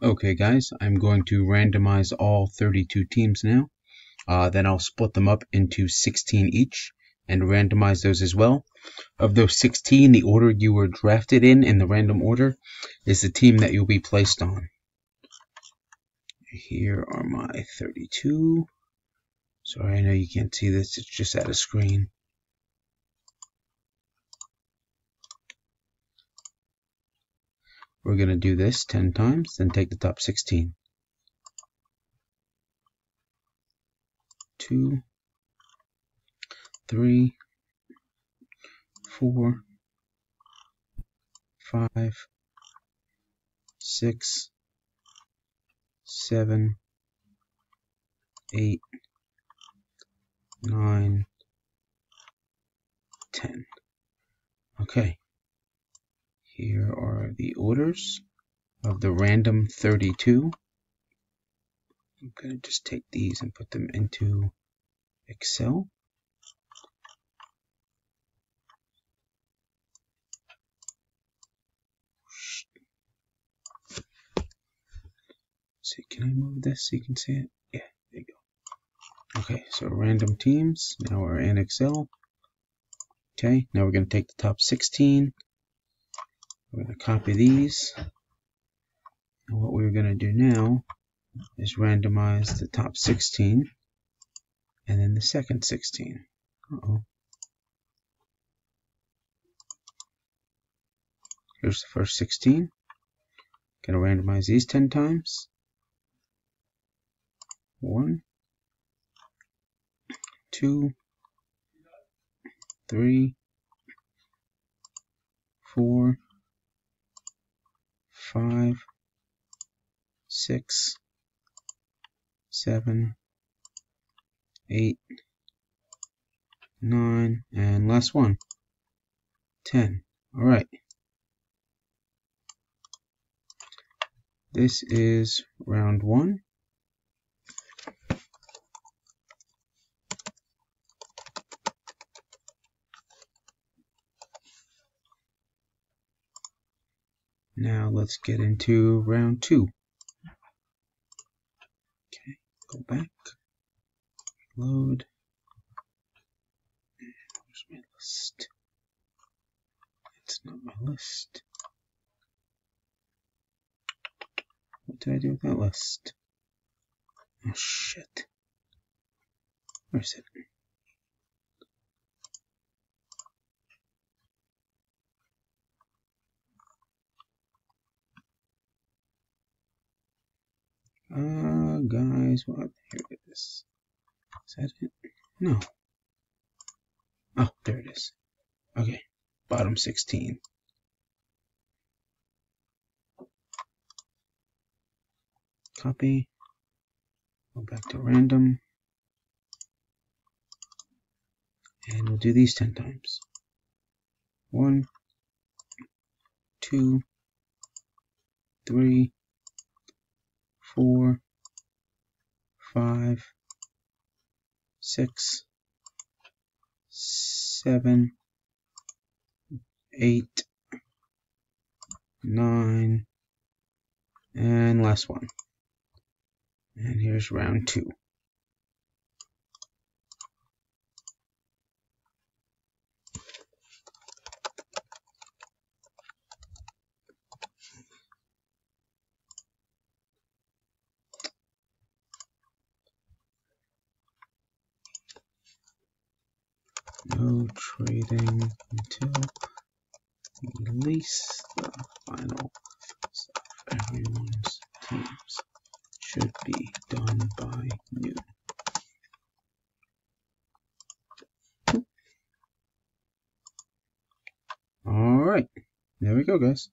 Okay guys, I'm going to randomize all 32 teams now. Then I'll split them up into 16 each and randomize those as well. Of those 16, the order you were drafted in the random order, is the team that you'll be placed on. Here are my 32. Sorry, I know you can't see this, it's just out of screen. We're going to do this 10 times, then take the top 16. 2, 3, 4, 5, 6, 7, 8, 9, 10. Okay. Here are the orders of the random 32. I'm going to just take these and put them into Excel. See, can I move this so you can see it? Yeah, there you go. Okay, so random teams. Now we're in Excel. Okay, now we're going to take the top 16. We're going to copy these. And what we're going to do now is randomize the top 16 and then the second 16. Here's the first 16. Going to randomize these 10 times. 1, 2, 3, 4, 5, 6, 7, 8, 9, and last one, 10. Alright. This is round 1. Now let's get into round 2. Okay, go back, load, and where's my list? It's not my list. What did I do with that list? Oh shit. Where is it? Guys, what? Here it is. Is that it? No. Oh, there it is. Okay, bottom 16. Copy. Go back to random. And we'll do these 10 times. 1, 2, 3, 4, 5, 6, 7, 8, 9, and last one. And here's round 2. No trading until we release the final stuff. Everyone's teams should be done by noon. Alright, there we go, guys.